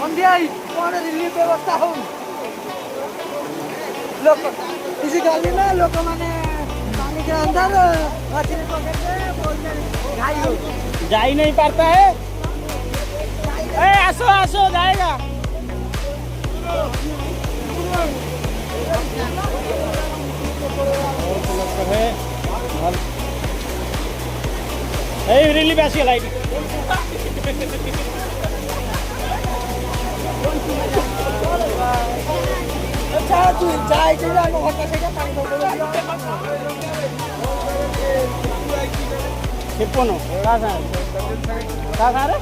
Relief व्यवस्था हो लोग किसी गली में लोग माने पानी के अंदर मछली पकड़ के बोलते घाई हो जा ही नहीं पाता है। आसो आसो जाएगा। रिलीफ आसी लाइट अच्छा तू जाए के जाए को हटा से पानी చెప్పను కాసారే